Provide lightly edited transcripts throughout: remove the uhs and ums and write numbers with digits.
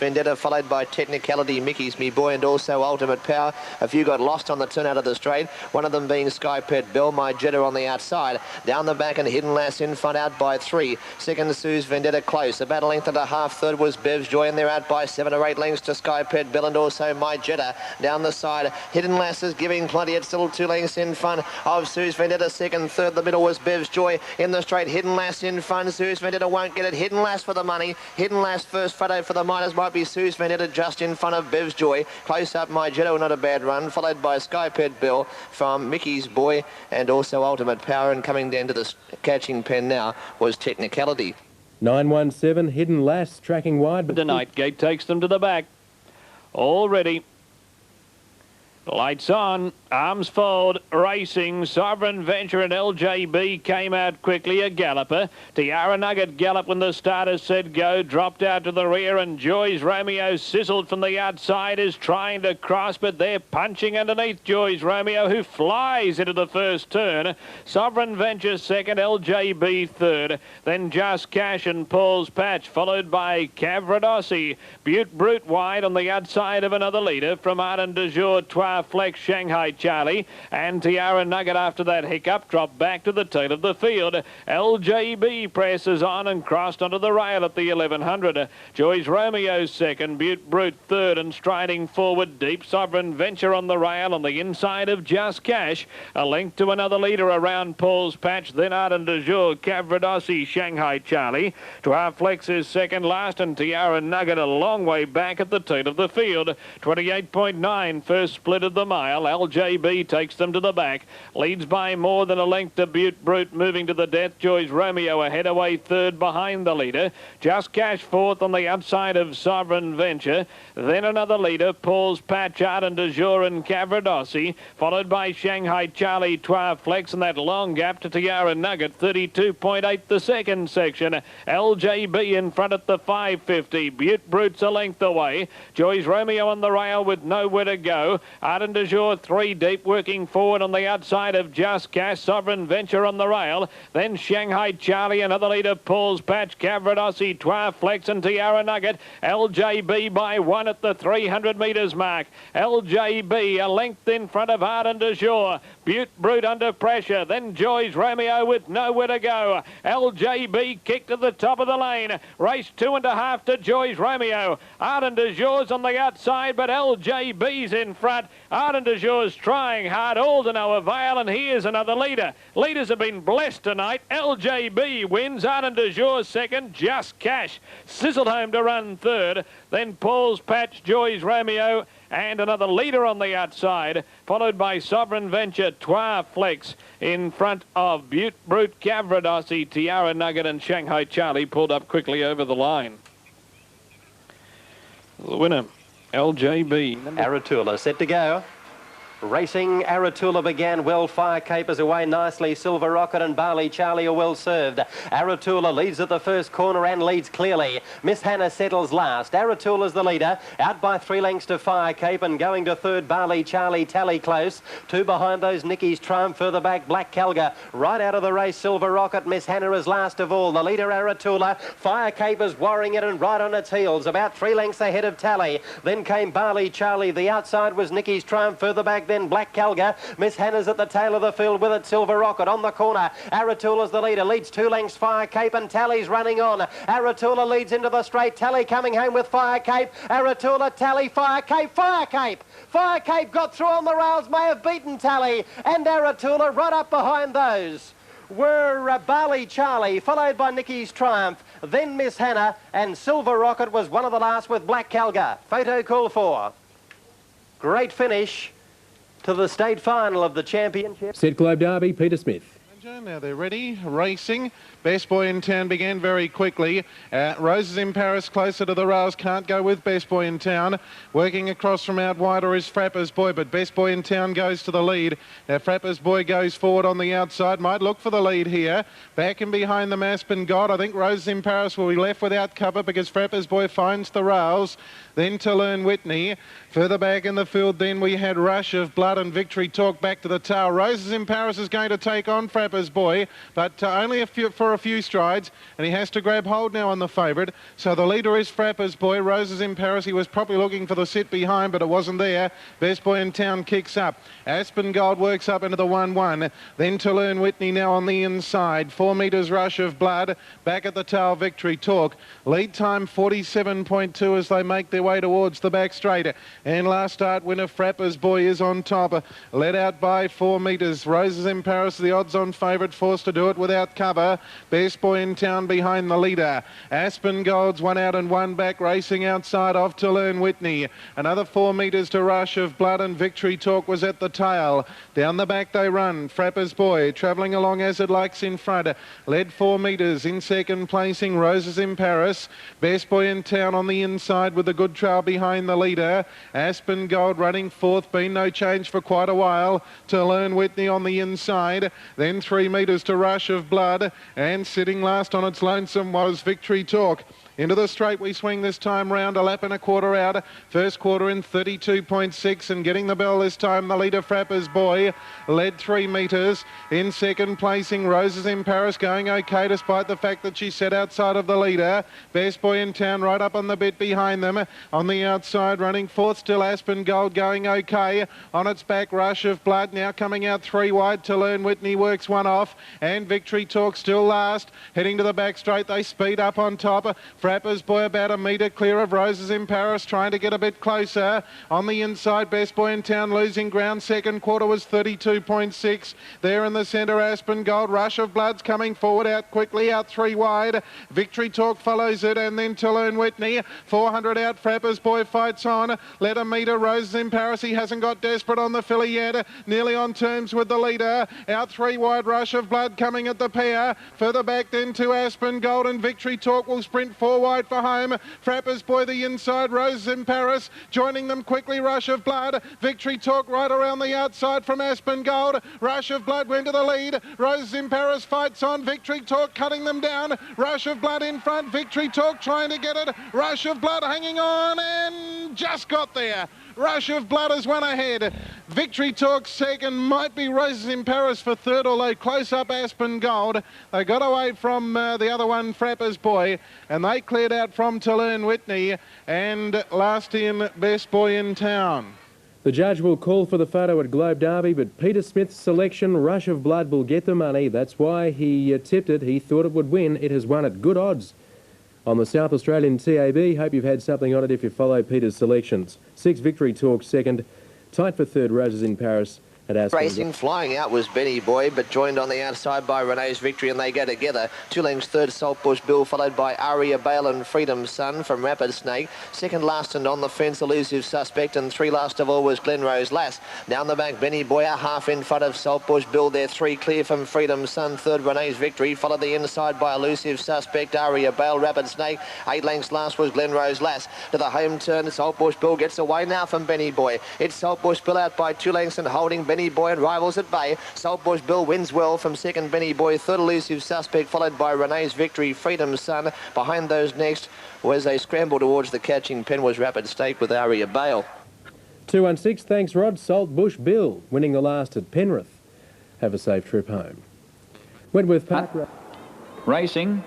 Vendetta, followed by Technicality, Mickey's Me Boy, and also Ultimate Power. A few got lost on the turn out of the straight, one of them being Sky Pet Bell, My Jetta on the outside. Down the back and Hidden Lass in front, out by 3. Second, Sue's Vendetta close. About a length and a half. Third was Bev's Joy, and they're out by 7 or 8 lengths to Sky Pet Bell and also My Jetta. Down the side, Hidden Lass is giving plenty. It's still 2 lengths in front of Sue's Vendetta. Second, third, the middle was Bev's Joy. In the straight, Hidden Lass in front. Sue's Vendetta won't get it. Hidden Lass for the money. Hidden Lass first photo for the minors might be Sue's Vendetta just in front of Bev's Joy. Close up My Jetta, not a bad run, followed by Sky Pet Bell from Mickey's Boy and also Ultimate Power, and coming down to the catching pen now was Technicality. 917 Hidden Lass tracking wide, but the Night Gate takes them to the back. All ready. Lights on, arms forward, racing. Sovereign Venture and LJB came out quickly, a galloper. Tiara Nugget galloped when the starters said go, dropped out to the rear, and Joy's Romeo sizzled from the outside, is trying to cross, but they're punching underneath Joy's Romeo, who flies into the first turn. Sovereign Venture second, LJB third, then Just Cash and Paul's Patch, followed by Cavradossi. Butte Brute wide on the outside of another leader from Ardent de Jour, Flex, Shanghai Charlie, and Tiara Nugget after that hiccup dropped back to the tail of the field. LJB presses on and crossed onto the rail at the 1100. Joy's Romeo second, Butte Brute third, and striding forward deep Sovereign Venture on the rail on the inside of Just Cash. A length to another leader around Paul's Patch, then Ardent de Jour, Cavradossi, Shanghai Charlie. Flex is second last, and Tiara Nugget a long way back at the tail of the field. 28.9 first split of the mile. LJB takes them to the back, leads by more than a length to Butte Brute, moving to the death. Joy's Romeo ahead away third behind the leader. Just Cash fourth on the outside of Sovereign Venture, then another leader, Paul's Patch, Ardent de Jour and Cavradossi, followed by Shanghai Charlie, Flex, and that long gap to Tiara Nugget. 32.8 the second section. LJB in front at the 550. Butte Brute's a length away. Joy's Romeo on the rail with nowhere to go. Ardent de Jour 3 deep, working forward on the outside of Just Cash. Sovereign Venture on the rail, then Shanghai Charlie, another leader, Paul's Patch, Cavradossi, Flex and Tiara Nugget. LJB by 1 at the 300 metres mark. LJB a length in front of Ardent de Jour. Butte Brute under pressure, then Joy's Romeo with nowhere to go. LJB kicked to the top of the lane. Race 2.5 to Joy's Romeo. Ardent de Jour's on the outside, but LJB's in front. Ardent de Jour's trying hard, all to no avail, and here's another leader. Leaders have been blessed tonight. LJB wins, Ardent de Jour second, Just Cash sizzled home to run third, then Paul's Patch, Joy's Romeo, and another leader on the outside, followed by Sovereign Venture, Flex, in front of Butte Brute, Cavradossi, Tiara Nugget, and Shanghai Charlie pulled up quickly over the line. The winner, LJB. Aratula set to go. Racing, Aratula began well. Fire capers away nicely. Silver Rocket and Barley Charlie are well served. Aratula leads at the first corner and leads clearly. Miss Hannah settles last. Aratula's the leader, out by 3 lengths to Fire Cape, and going to third, Barley Charlie, tally close. 2 behind those, Nicky's Triumph. Further back, Black Calga. Right out of the race, Silver Rocket. Miss Hannah is last of all. The leader, Aratula. Fire Cape is worrying it and right on its heels, about 3 lengths ahead of Tally. Then came Barley Charlie. The outside was Nicky's Triumph. Further back, then Black Calga. Miss Hannah's at the tail of the field with it. Silver Rocket on the corner. Aratula's the leader, leads 2 lengths. Fire Cape, and Tally's running on. Aratula leads into the straight. Tally coming home with Fire Cape. Aratula, Tally, Fire Cape, Fire Cape. Fire Cape got through on the rails, may have beaten Tally, and Aratula right up behind those were Barley Charlie, followed by Nicky's Triumph, then Miss Hannah, and Silver Rocket was one of the last with Black Calga. Photo call for. Great finish to the state final of the championship. Set Globe Derby, Peter Smith. Now they're ready, racing. Best Boy in Town began very quickly. Roses in Paris closer to the rails, can't go with Best Boy in Town. Working across from out wider is Frapper's Boy, but Best Boy in Town goes to the lead. Now Frapper's Boy goes forward on the outside, might look for the lead here. Back and behind them, Aspen God. I think Roses in Paris will be left without cover because Frapper's Boy finds the rails. Then To Learn Whitney. Further back in the field then we had Rush of Blood and Victory Talk back to the tail. Roses in Paris is going to take on Frapper's Frapper's Boy, but only for a few strides, and he has to grab hold now on the favourite. So the leader is Frapper's Boy. Roses in Paris, he was probably looking for the sit behind, but it wasn't there. Best Boy in Town kicks up. Aspen Gold works up into the 1-1. Then Tulane Whitney now on the inside. 4 metres Rush of Blood. Back at the tail, Victory Talk. Lead time 47.2 as they make their way towards the back straight. And last start winner Frapper's Boy is on top. Led out by 4 metres. Roses in Paris, the odds-on favourite, forced to do it without cover. Best Boy in Town behind the leader. Aspen Gold's 1 out and 1 back, racing outside of Tulane Whitney. Another 4 metres to Rush of Blood, and Victory Talk was at the tail. Down the back they run. Frapper's Boy travelling along as it likes in front. Led 4 metres. In second placing, Roses in Paris. Best Boy in Town on the inside with a good trail behind the leader. Aspen Gold running fourth. Been no change for quite a while. Tulane Whitney on the inside. Then 3 metres to Rush of Blood. And sitting last on its lonesome was Victory Talk. Into the straight we swing this time round, a lap and a quarter out. First quarter in 32.6, and getting the bell this time, the leader Frapper's Boy. Led 3 metres. In second placing, Roses in Paris, going okay despite the fact that she set outside of the leader. Best Boy in Town right up on the bit behind them. On the outside, running fourth still, Aspen Gold going okay. On its back, Rush of Blood now coming out 3 wide. Tulane Whitney works 1 off, and Victory Talk still last. Heading to the back straight, they speed up on top. Frapper's Boy about a metre clear of Roses in Paris, trying to get a bit closer. On the inside, Best Boy in Town losing ground. Second quarter was 32.6. There in the centre, Aspen Gold. Rush of Blood's coming forward, out quickly, out 3 wide. Victory Talk follows it, and then Tulane Whitney. 400 out, Frapper's Boy fights on. Let a metre, Roses in Paris. He hasn't got desperate on the filly yet. Nearly on terms with the leader. Out 3 wide, Rush of Blood coming at the pair. Further back then to Aspen Gold, and Victory Talk will sprint 4 wide for home. Frapper's Boy the inside, Roses in Paris joining them quickly. Rush of Blood, Victory Talk right around the outside from Aspen Gold. Rush of Blood went to the lead. Roses in Paris fights on. Victory Talk cutting them down. Rush of Blood in front. Victory Talk trying to get it. Rush of Blood hanging on and just got there. Rush of Blood has won ahead. Victory Talk second, might be Roses in Paris for third, although close up Aspen Gold. They got away from the other one, Frapper's Boy, and they cleared out from Tulane Whitney, and last in Best Boy in Town. The judge will call for the photo at Globe Derby, but Peter Smith's selection, Rush of Blood, will get the money. That's why he tipped it. He thought it would win. It has won at good odds on the South Australian TAB. Hope you've had something on it if you follow Peter's selections. 6 Victory Talk second. Tight for third, Roses in Paris. Racing flying out was Benny Boy, but joined on the outside by Renee's Victory, and they go together. 2 lengths third, Saltbush Bill, followed by Aria Bale and Freedom Sun from Rapid Snake. Second last and on the fence, Elusive Suspect, and 3 last of all was Glenrose Lass. Down the back, Benny Boy a half in front of Saltbush Bill. They're 3 clear from Freedom Sun. Third, Renee's Victory, followed the inside by Elusive Suspect, Aria Bale, Rapid Snake. 8 lengths last was Glenrose Lass. To the home turn, Saltbush Bill gets away now from Benny Boy. It's Saltbush Bill out by 2 lengths and holding Benny Boy and rivals at bay. Saltbush Bill wins well from second, Benny Boy. Third, Elusive Suspect, followed by Renee's Victory, Freedom Sun. Behind those next, as they scramble towards the catching pen, was Rapid Snake with Aria Bale. 216, thanks Rod. Saltbush Bill winning the last at Penrith. Have a safe trip home. Wentworth Park. Racing.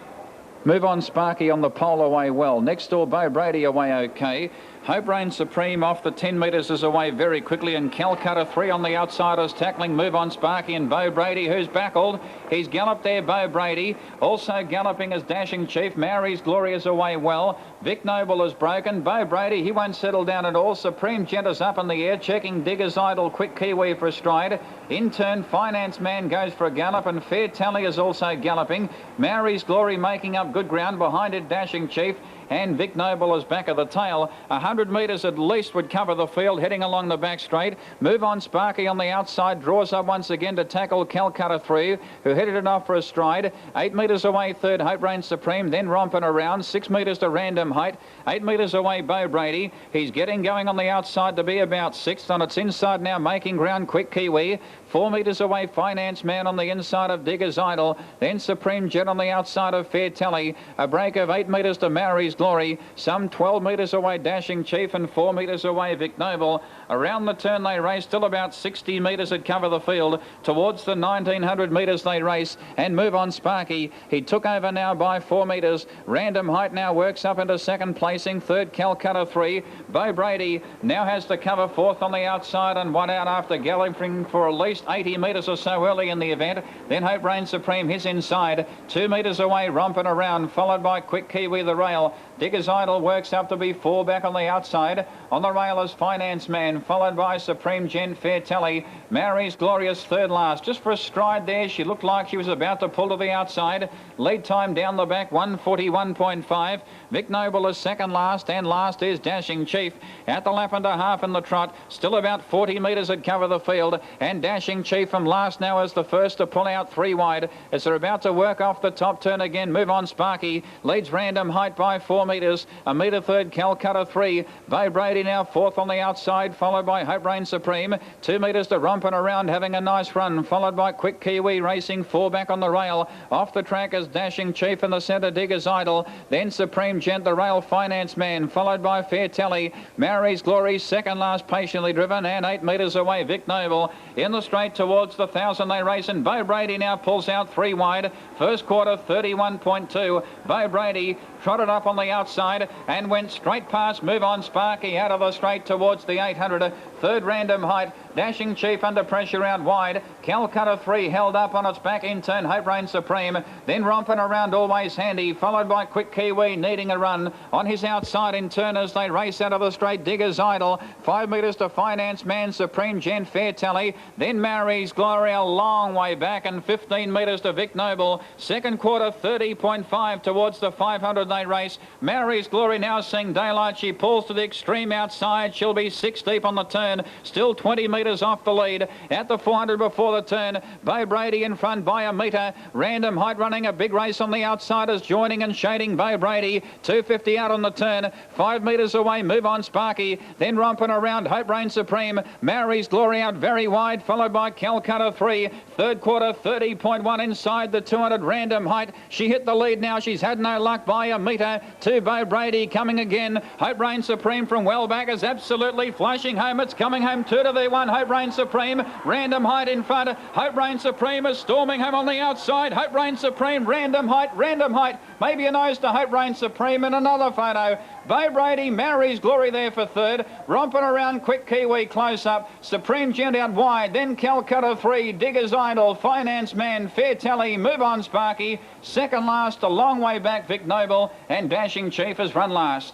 Move on Sparky on the pole away well. Next door, Bo Brady away okay. Hope Reign Supreme off the 10 metres is away very quickly, and Calcutta 3 on the outsiders tackling. Move on Sparky and Bo Brady, who's backled. He's galloped there, Bo Brady. Also galloping is Dashing Chief. Mary's Glory is away well. Vic Noble is broken. Bo Brady, he won't settle down at all. Supreme Gent is up in the air, checking Digger's Idol, Quick Kiwi for a stride. In turn, Finance Man goes for a gallop, and Fair Tally is also galloping. Mary's Glory making up good ground. Behind it, Dashing Chief. And Vic Noble is back of the tail. 100 metres at least would cover the field, heading along the back straight. Move on Sparky on the outside, draws up once again to tackle Calcutta 3, who headed it off for a stride. 8 metres away third, Hope Reign Supreme, then romping around. 6 metres to Random Height. 8 metres away Bo Brady. He's getting going on the outside to be about 6th. On its inside now, making ground, Quick Kiwi. 4 metres away, Finance Man on the inside of Digger's Idol. Then Supreme Jet on the outside of Fair Tally. A break of 8 metres to Mary's Mary's Glory. Some 12 metres away, Dashing Chief, and 4 metres away, Vic Noble. Around the turn they race, still about 60 metres at cover the field. Towards the 1900 metres they race, and Move On Sparky. He took over now by 4 metres. Random Height now works up into second placing. Third, Calcutta 3. Bo Brady now has to cover fourth on the outside and one out after galloping for at least 80 metres or so early in the event. Then Hope Reign Supreme, his inside. 2 metres away, romping around, followed by Quick Kiwi the rail. Digger's Idol works up to be 4 back on the outside. On the rail is Finance Man, followed by Supreme Gent, Fair Tally. Mary's Glorious third last. Just for a stride there, she looked like she was about to pull to the outside. Lead time down the back, 1:41.5. Vic Noble is second last, and last is Dashing Chief. At the lap and a half in the trot, still about 40 metres at cover the field, and Dashing Chief from last now is the first to pull out 3 wide as they're about to work off the top turn again. Move On Sparky leads Random Height by 4 metres. A metre third, Calcutta 3. Bo Brady now fourth on the outside, followed by Hope Reign Supreme. 2 metres to Romping Around, having a nice run, followed by Quick Kiwi racing 4 back on the rail. Off the track is Dashing Chief in the centre, Digger's Idol. Then Supreme Gent, the rail Finance Man, followed by Fair Tally. Mary's Glory second last, patiently driven, and 8 metres away, Vic Noble. In the straight towards the 1,000 they race, and Bo Brady now pulls out 3 wide. First quarter 31.2. Bo Brady trotted up on the outside and went straight past Move On Sparky out of the straight towards the 800. Third, Random Height. Dashing Chief under pressure out wide. Calcutta 3 held up on its back in turn. Hope Reign Supreme. Then Romping Around, Always Handy, followed by Quick Kiwi needing a run. On his outside in turn as they race out of the straight, Digger's Idol. 5 metres to Finance Man, Supreme Gent, Fair Tally. Then Mary's Glory a long way back, and 15 metres to Vic Noble. Second quarter 30.5 towards the 500 they race. Mary's Glory now seeing daylight. She pulls to the extreme outside. She'll be 6 deep on the turn. Still 20 metres off the lead. At the 400 before the turn, Bo Brady in front by a metre. Random Height running a big race on the outsiders, joining and shading Bo Brady. 250 out on the turn. 5 metres away, Move On Sparky. Then Romping Around, Hope Reign Supreme. Mary's Glory out very wide, followed by Calcutta 3. Third quarter 30.1 inside the 200, Random Height. She hit the lead now. She's had no luck by a metre. To Bo Brady coming again. Hope Reign Supreme from well back is absolutely flashing home. It's coming home 2 to the 1. Hope Reign Supreme. Random Height in front. Hope Reign Supreme is storming home on the outside. Hope Reign Supreme. Random Height. Random Height. Maybe a nose to Hope Reign Supreme in another photo. Bo Brady, Mary's Glory there for third. Romping Around, Quick Kiwi close up. Supreme Gent out wide. Then Calcutta 3. Digger's Idol. Finance Man. Fair Tally. Move On Sparky. Second last, a long way back, Vic Noble. And Dashing Chief has run last.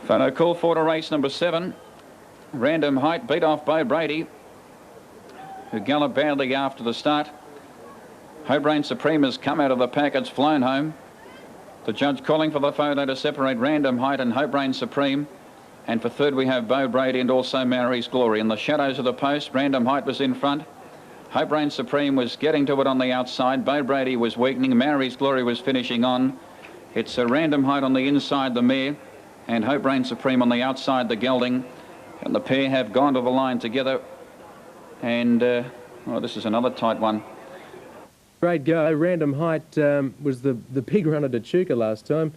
Photo call for to race number 7. Random Height beat off Bo Brady, who galloped badly after the start. Hope Reign Supreme has come out of the pack. It's flown home. The judge calling for the photo to separate Random Height and Hope Reign Supreme. And for third we have Bo Brady and also Mary's Glory. In the shadows of the post, Random Height was in front. Hope Reign Supreme was getting to it on the outside. Bo Brady was weakening. Mary's Glory was finishing on. It's a Random Height on the inside, the mare, and Hope Reign Supreme on the outside, the gelding. And the pair have gone to the line together. And, well, this is another tight one. Great go. Random Height was the big runner to Chuka last time.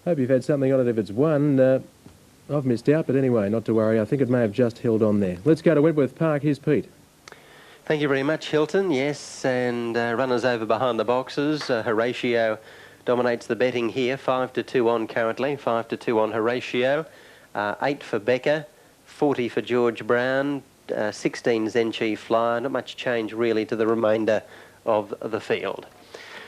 Hope you've had something on it if it's won. I've missed out, but anyway, not to worry. I think it may have just held on there. Let's go to Wentworth Park. Here's Pete. Thank you very much, Hilton. Yes, and runners over behind the boxes. Horatio dominates the betting here. 5-2 on currently. 5-2 on Horatio. 8 for Becker. 40 for George Brown. 16 Zenchi Flyer. Not much change really to the remainder of the field.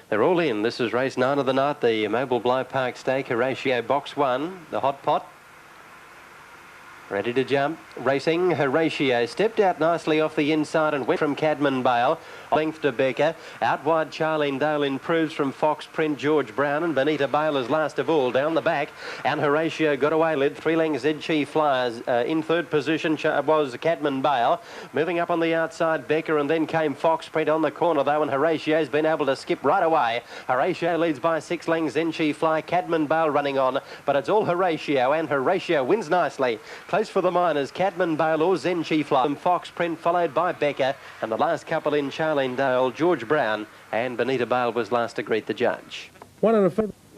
They're all in. This is race 9 of the night, the Mobile Bly Park Stake. Horatio box 1, the hot pot. Ready to jump. Racing. Horatio stepped out nicely off the inside and went from Cadman Bale. Length to Becker. Out wide, Charlene Dale improves from Fox Print, George Brown, and Benita Bale is last of all. Down the back, and Horatio got away, led 3 lengths. Zedchi Flyers. In third position was Cadman Bale. Moving up on the outside, Becker, and then came Fox Print on the corner though, and Horatio's been able to skip right away. Horatio leads by 6 lengths. Zenchi Fly, Cadman Bale running on, but it's all Horatio, and Horatio wins nicely. Close for the minors, Cadman Bale or Zenchi Fly. Fox Print followed by Becker, and the last couple in Charlene Dale, George Brown, and Benita Bale was last to greet the judge. 1 and a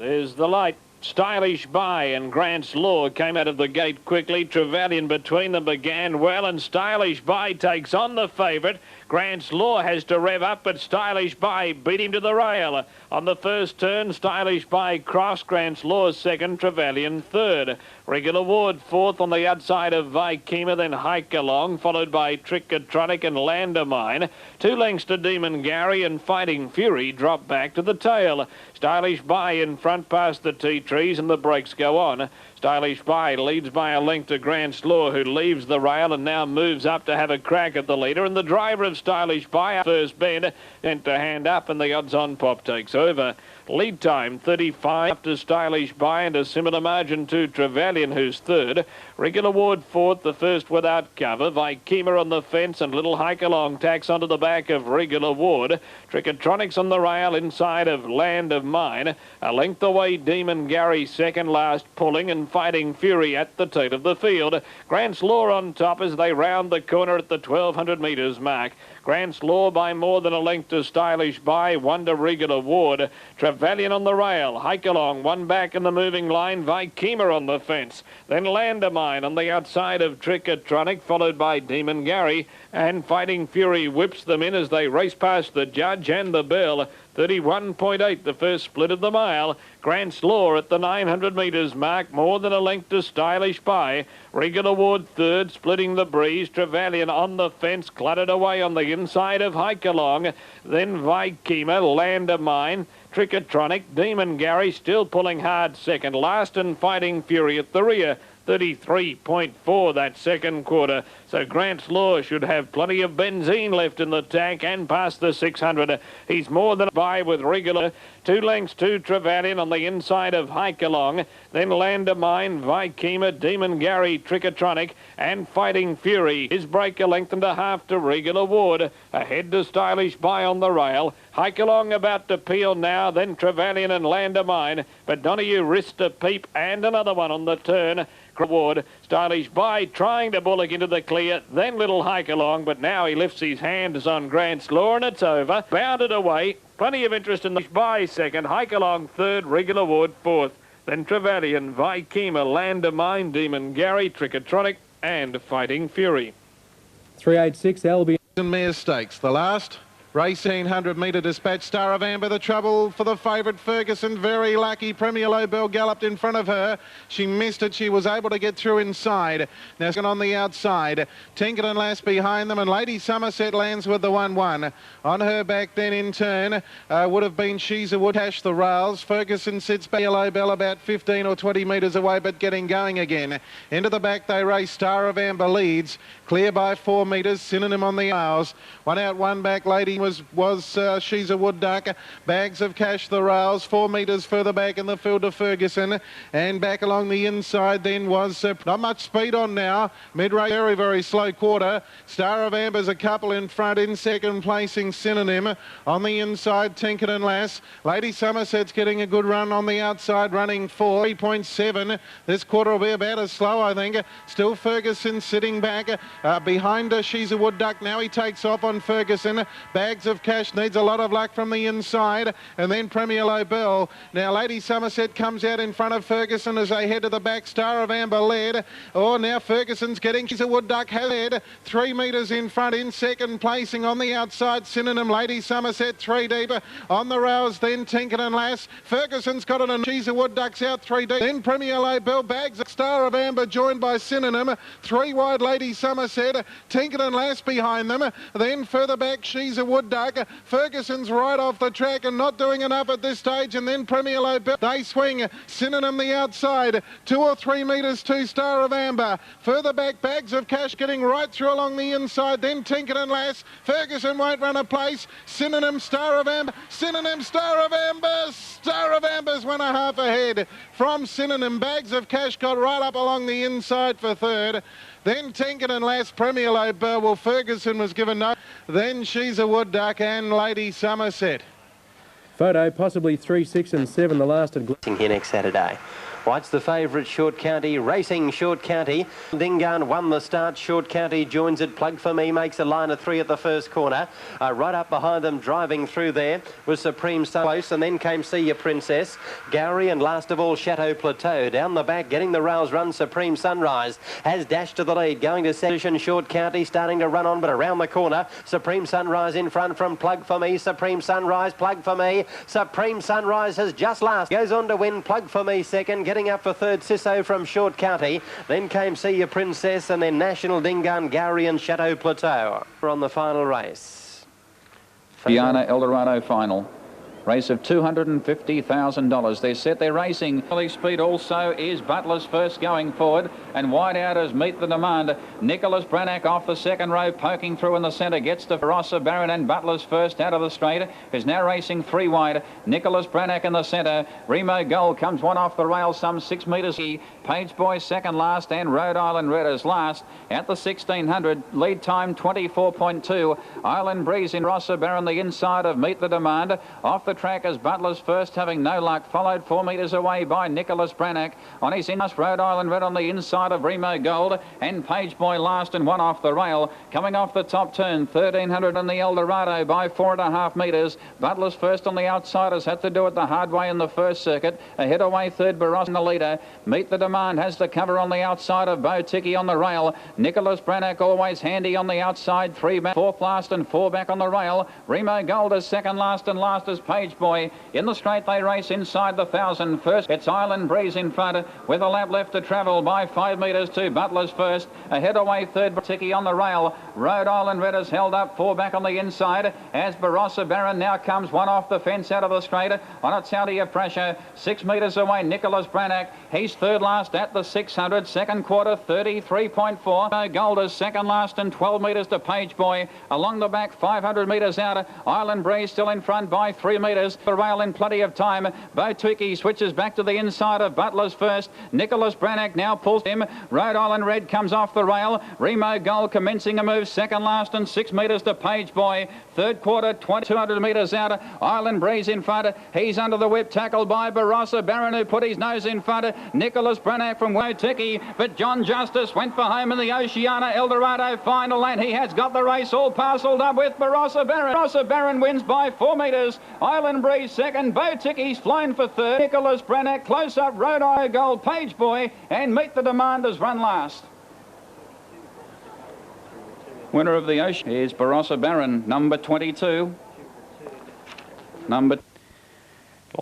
There's the light. Stylish By and Grant's Law came out of the gate quickly. Trevelyan between them began well, and Stylish By takes on the favourite. Grant's Law has to rev up, but Stylish By beat him to the rail. On the first turn, Stylish By crossed. Grant's Law second, Trevelyan third. Regular Ward fourth on the outside of Vikema, then Hike Along, followed by Trickatronic and Landamine. 2 lengths to Demon Gary, and Fighting Fury drop back to the tail. Stylish By in front past the tea trees, and the brakes go on. Stylish By leads by a length to Grant's Law, who leaves the rail and now moves up to have a crack at the leader. And the driver of Stylish By, first bend, sent to hand up, and the odds-on Pop takes over. Lead time 35 to Stylish By, and a similar margin to Trevelyan, who's third. Regular Ward fourth, the first without cover. Vikema on the fence, and Little Hike Along tacks onto the back of Regular Ward. Trickatronics on the rail inside of Land of Mine. A length away, Demon Gary second last, pulling, and Fighting Fury at the tail of the field. Grant's Law on top as they round the corner at the 1,200 metres mark. Grant's Law by more than a length to Stylish By, 1 to Regular Ward. Trevelyan on the rail, Hike Along, 1 back in the moving line, Vikema on the fence. Then Landamine on the outside of Trickatronic, followed by Demon Gary, and Fighting Fury whips them in as they race past the judge and the bell. 31.8 the first split of the mile. Grant's Law at the 900 metres mark, more than a length to Stylish By. Regular Ward third, splitting the breeze. Trevelyan on the fence, cluttered away on the inside of Hike Along. Then Vikema, Landamine, Trickatronic, Demon Gary still pulling hard second last, and Fighting Fury at the rear. 33.4 that second quarter. So Grant's Law should have plenty of benzene left in the tank and past the 600. He's more than by with Regular. 2 lengths to Trevelyan on the inside of Hike Along. Then Landamine, Vikema, Demon Gary, Trickatronic, and Fighting Fury. His break a length and a half to Regular Ward. Ahead to Stylish By on the rail. Hike Along about to peel now, then Trevelyan and Landamine. But Donahue risks a peep and another one on the turn. Ward, Stylish By trying to bullock into the clear, then Little Hike Along, but now he lifts his hands on Grant's Law, and it's over. Bounded away. Plenty of interest in the By second, Hike Along third, Regular Ward fourth. Then Trevelyan, Vikema, Landamine, Demon Gary, Trickatronic, and Fighting Fury. 386 Albion. Mare Stakes, the last. Race 100 metre dispatch, Star of Amber, the trouble for the favourite Ferguson, very lucky. Premier Lobel galloped in front of her. She missed it. She was able to get through inside. Now on the outside, Tinkerton Lass behind them, and Lady Somerset lands with the 1-1. On her back then in turn would have been She's a Woodhash, the rails. Ferguson sits back, Lobel about 15 or 20 metres away, but getting going again. Into the back they race. Star of Amber leads, clear by 4 metres. Synonym on the aisles. 1 out, 1 back. Lady was She's a Wood Duck. Bags of Cash, the rails. 4 metres further back in the field to Ferguson, and back along the inside then was not much speed on now. Mid-race, very, very slow quarter. Star of Amber's a couple in front. In second placing Synonym. On the inside, Tinkerton Lass. Lady Somerset's getting a good run on the outside, running 3.7. This quarter will be about as slow, I think. Still Ferguson sitting back behind her. She's a Wood Duck. Now he takes off on Ferguson. Bags of Cash needs a lot of luck from the inside, and then Premier Lobel. Now Lady Somerset comes out in front of Ferguson as they head to the back. Star of Amber led. Oh, now Ferguson's getting. She's a Wood Duck has led 3 metres in front. In second placing on the outside, Synonym. Lady Somerset 3 deep on the rails. Then Tinkerton Lass. Ferguson's got it, and She's a Wood Duck's out 3 deep. Then Premier Lobel. Bags of Star of Amber joined by Synonym. 3 wide, Lady Somerset. Tinkerton Lass behind them. Then further back, She's a Wood Duck. Ferguson's right off the track and not doing enough at this stage, and then Premier Lobel. They swing. Synonym the outside. 2 or 3 metres to Star of Amber. Further back, Bags of Cash getting right through along the inside. Then Tinkerton Lass. Ferguson won't run a place. Synonym, Star of Amber. Synonym, Star of Amber. Star of Amber's 1.5 ahead from Synonym. Bags of Cash got right up along the inside for third. Then Tinkerton Lass, Premier Lobel. Well, Ferguson was given no. Then She's a Wood Duck and Lady Somerset. Photo, possibly 3, 6 and 7, the last at here next Saturday. White's the favourite, Short County, racing Short County. Dingaan won the start. Short County joins it. Plug for Me makes a line of 3 at the first corner. Right up behind them, driving through there, was Supreme Close, and then came See Ya Princess, Gowrie, and last of all, Chateau Plateau. Down the back, getting the rails run, Supreme Sunrise has dashed to the lead, going to section. Short County starting to run on, but around the corner, Supreme Sunrise in front from Plug for Me. Supreme Sunrise, Plug for Me. Supreme Sunrise has just last. Goes on to win. Plug for Me second. Getting up for third, Sisso from Short County. Then came See Ya Princess, and then National Dingaan, Gowrie, and Chateau Plateau. We're on the final race. Guyana Eldorado final. Race of $250,000. They're set, they're racing. Early speed also is Butler's First going forward, and wide out as Meet the Demand. Nicholas Branagh off the second row, poking through in the centre, gets to Barossa Baron, and Butler's First out of the straight is now racing 3 wide. Nicholas Branagh in the centre. Remo Gold comes one off the rail, some 6 metres. Page Boy second last, and Rhode Island Red is last at the 1600. Lead time 24.2. Island Breeze in Barossa Baron, the inside of Meet the Demand. Off the track as Butler's First, having no luck, followed 4 metres away by Nicholas Branagh. On his inside, Rhode Island Red on the inside of Remo Gold, and Page Boy last and one off the rail. Coming off the top turn, 1300 in the Eldorado by 4.5 metres. Butler's First on the outside has had to do it the hard way in the first circuit. Ahead away third, Barossa in the leader. Meet the Demand has the cover on the outside of Bo Ticky on the rail. Nicholas Branagh always handy on the outside, 3 back, 4th last and 4 back on the rail. Remo Gold is second last, and last is Page Boy. In the straight they race inside the 1,000. First it's Island Breeze in front with a lap left to travel by 5 metres to Butler's First. Ahead away third, Ticky on the rail. Rhode Island Red is held up, 4 back on the inside as Barossa Baron now comes one off the fence out of the straight. On its out of pressure, 6 metres away, Nicholas Branagh. He's third last at the 600. Second quarter, 33.4. Gold is second last and 12 metres to Page Boy. Along the back, 500 metres out. Island Breeze still in front by 3 metres. The rail in plenty of time. Bo Ticky switches back to the inside of Butler's First. Nicholas Branagh now pulls him. Rhode Island Red comes off the rail. Remo Gold commencing a move, second last and 6 metres to Page Boy. Third quarter, 200 metres out. Island Breeze in front. He's under the whip, tackled by Barossa Baron, who put his nose in front. Nicholas Branagh from Bo Ticky, but John Justice went for home in the Oceania Eldorado final, and he has got the race all parcelled up with Barossa Baron. Barossa Baron wins by 4 metres. Island Breeze second. Bo Ticky's flown for third. Nicholas Branagh close up. Rhode Island Gold, Page Boy, and Meet the Demand has run last. Winner of the Ocean is Barossa Baron, number 22.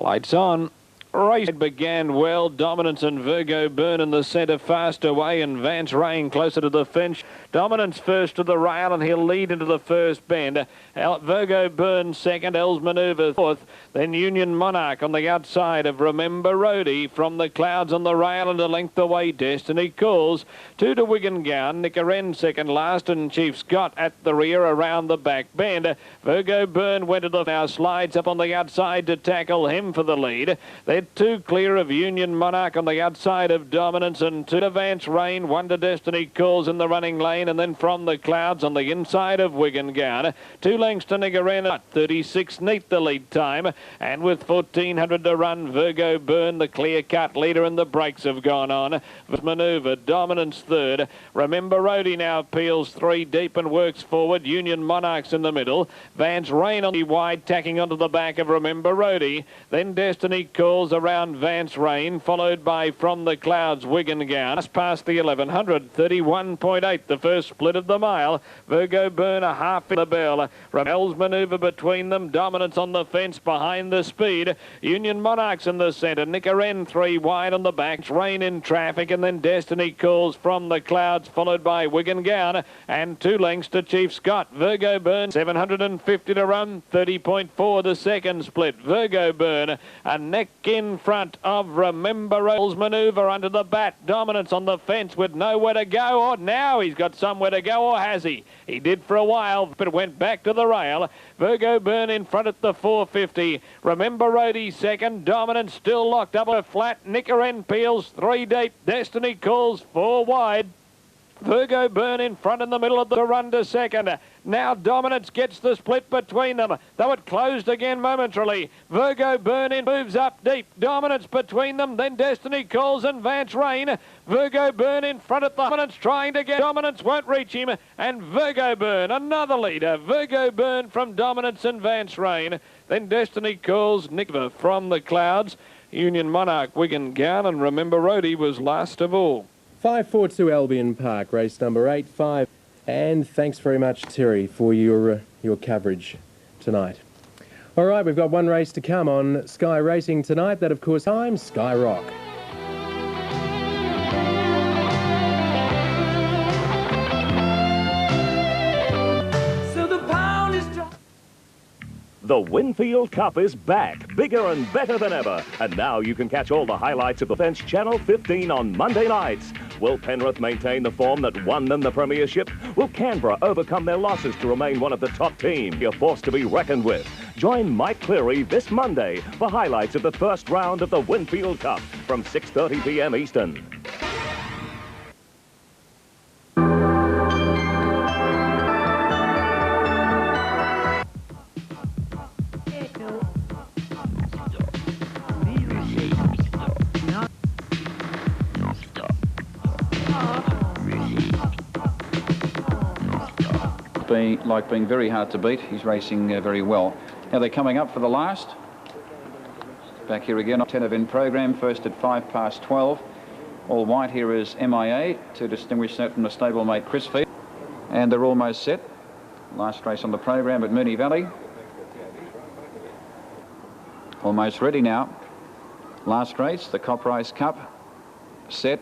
Lights on. Race began well. Dominance and Virgo Burn in the centre, fast away, and Vance Rain closer to the fence. Dominance first to the rail, and he'll lead into the first bend. Virgo Burn second, Els Manoeuvre fourth. Then Union Monarch on the outside of Remember Roadie. From the clouds on the rail and a length away, Destiny Calls. 2 to Wigan Gown. Nicaren second last, and Chief Scott at the rear around the back bend. Virgo Burn went to the now, slides up on the outside to tackle him for the lead. They're 2 clear of Union Monarch on the outside of Dominance, and 2 to Vance Rain, 1 to Destiny Calls in the running lane, and then From the Clouds on the inside of Wigan Gown. 2 lengths to Nicaren, 36 neat the lead time, and with 1400 to run, Virgo Burn the clear-cut leader, and the brakes have gone on. Manoeuvre, Dominance third. Remember Roadie now peels 3 deep and works forward. Union Monarch's in the middle. Vance Rain on the wide, tacking onto the back of Remember Roadie. Then Destiny Calls around Vance Rain, followed by From the Clouds, Wigan Gown. Just past the 1100, 31.8, the first split of the mile. Virgo Burn a half in the bell. Els Manoeuvre between them. Dominance on the fence behind the speed. Union Monarchs in the centre. Nicaren 3 wide on the back. Rain in traffic, and then Destiny Calls, From the Clouds, followed by Wigan Gown, and 2 lengths to Chief Scott. Virgo Burn 750 to run, 30.4 the second split. Virgo Burn a neck in front of Remember Els Manoeuvre under the bat. Dominance on the fence with nowhere to go, or now he's got somewhere to go, or has he? He did for a while, but went back to the rail. Virgo Burn in front at the 450. Remember Roadie second. Dominance still locked up a flat. Nicaren peels 3 deep. Destiny Calls 4 wide. Virgo Burn in front in the middle of the run to second. Now Dominance gets the split between them, though it closed again momentarily. Virgo Burn in moves up deep. Dominance between them, then Destiny Calls and Vance Rain. Virgo Burn in front at the Dominance trying to get Dominance, won't reach him. And Virgo Burn, another leader. Virgo Burn from Dominance and Vance Rain. Then Destiny Calls, Nick from the Clouds. Union Monarch, Wigan Gown, and Remember Rhodey was last of all. 542 Albion Park, race number 8-5. And thanks very much, Terry, for your coverage tonight. All right, we've got one race to come on Sky Racing tonight. That, of course, I'm Sky Rock. The Winfield Cup is back, bigger and better than ever. And now you can catch all the highlights of the events Channel 15 on Monday nights. Will Penrith maintain the form that won them the premiership? Will Canberra overcome their losses to remain one of the top teams? You're forced to be reckoned with. Join Mike Cleary this Monday for highlights of the first round of the Winfield Cup from 6:30 p.m. Eastern. Being very hard to beat. He's racing very well. Now they're coming up for the last. Back here again, 10 of in program, first at 12:05. All white here is MIA to distinguish that from the stablemate Chrisfield. And they're almost set. Last race on the program at Moonee Valley. Almost ready now. Last race, the Coprice Cup. Set.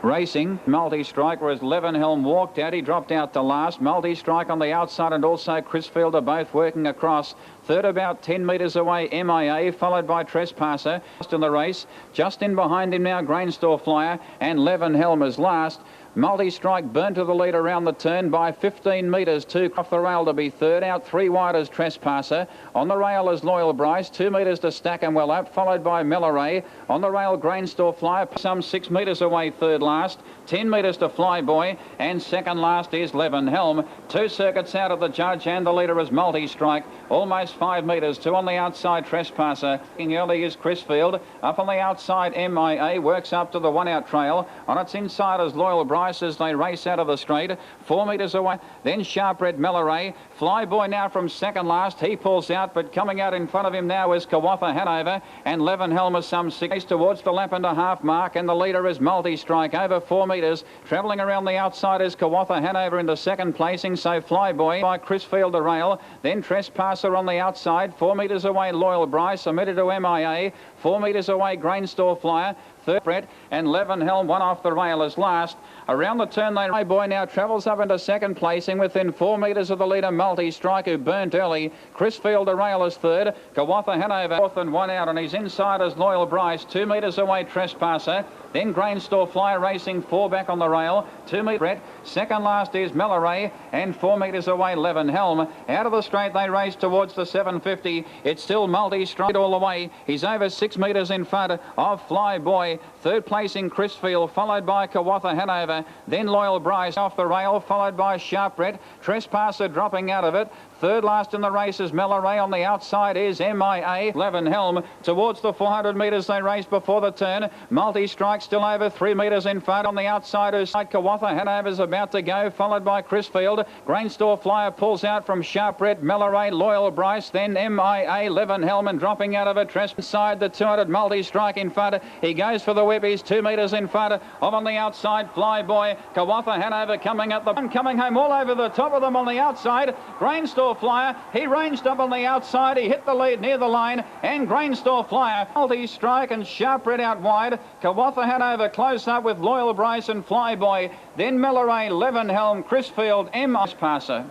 Racing, Multi-Strike, whereas Levenhelm walked out. He dropped out to last. Multi-Strike on the outside and also Chrisfield are both working across. Third about 10 metres away, MIA, followed by Trespasser. Just in the race, just in behind him now, Grainstore Flyer, and Levenhelm is last. Multi-Strike burnt to the lead around the turn by 15 metres. 2 off the rail to be third. Out 3 wide as Trespasser. On the rail is Loyal Bryce. 2 metres to Stackenwell up, followed by Melloray. On the rail, Grainstore Flyer, some 6 metres away, third last. 10 metres to Flyboy, and second last is Levenhelm. 2 circuits out of the judge, and the leader is Multi-Strike. Almost 5 metres. 2 on the outside, Trespasser. Early is Chrisfield. Up on the outside, MIA works up to the 1-out trail. On its inside is Loyal Bryce as they race out of the straight. 4 metres away. Then Sharp Red Melloray. Flyboy now from second last. He pulls out, but coming out in front of him now is Kawatha Hanover, and Levenhelm is some 6 towards the lap and a half mark, and the leader is Multi-Strike over 4 metres. Travelling around the outside is Kawatha Hanover into second placing, so Flyboy by Chrisfield the rail. Then Trespasser on the outside. 4 metres away, Loyal Bryce. A metre to MIA. 4 metres away, Grainstore Flyer. Third Brett, and Levenhelm one off the rail is last. Around the turn, they Boy now travels up into second placing within 4 metres of the leader Multi-Strike, who burnt early. Chrisfield the rail is third. Kawatha Hanover fourth and 1 out, and his inside is Loyal Bryce. 2 metres away, Trespasser. Then Grainstore Flyer racing 4 back on the rail. 2 metres Brett. Second last is Melloray, and 4 metres away Levenhelm. Out of the straight they race towards the 750. It's still Multi-Strike all the way. He's over 6 metres in front of Flyboy. Third placing Chrisfield, followed by Kawatha Hanover. Then Loyal Bryce off the rail, followed by Sharp Red. Trespasser dropping out of it. Third last in the race is Melloray. On the outside is MIA. Levenhelm towards the 400 metres they race before the turn. Multi-Strike still over 3 metres in front. On the outside is Kawatha Hanover's about to go, followed by Chrisfield. Grainstore Flyer pulls out from Sharp Red, Melloray, Loyal Bryce, then MIA. Levenhelm, and dropping out of it. Trespasser inside the 200. Multi-Strike in front. He goes for the whip. He's 2 metres in front of on the outside. Flyboy. Kawatha Hanover coming at the coming home all over the top of them on the outside. Grainstore Flyer, he ranged up on the outside, he hit the lead near the line, and Grainstore Flyer, Multi-Strike and Sharp Red out wide. Kawatha Hanover close up with Loyal Bryce and Flyboy, then Melloray, Levenhelm, Chrisfield, Passer.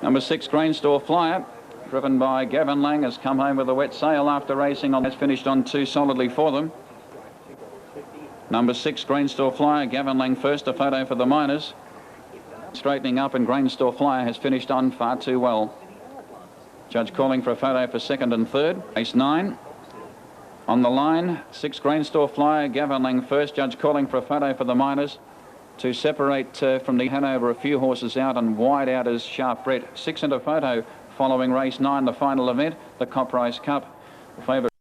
Number 6, Grainstore Flyer, driven by Gavin Lang, has come home with a wet sail after racing on. Has finished on 2 solidly for them. Number 6, Grainstore Flyer, Gavin Lang first, a photo for the miners. Straightening up, and Grainstore Flyer has finished on far too well. Judge calling for a photo for second and third. Race 9. On the line, 6 Green Store Flyer, Gavin first, judge calling for a photo for the minors. To separate from the Hanover, a few horses out, and wide out is Sharp Brett. 6 into photo following race 9, the final event, the Cop Race Cup. The favourite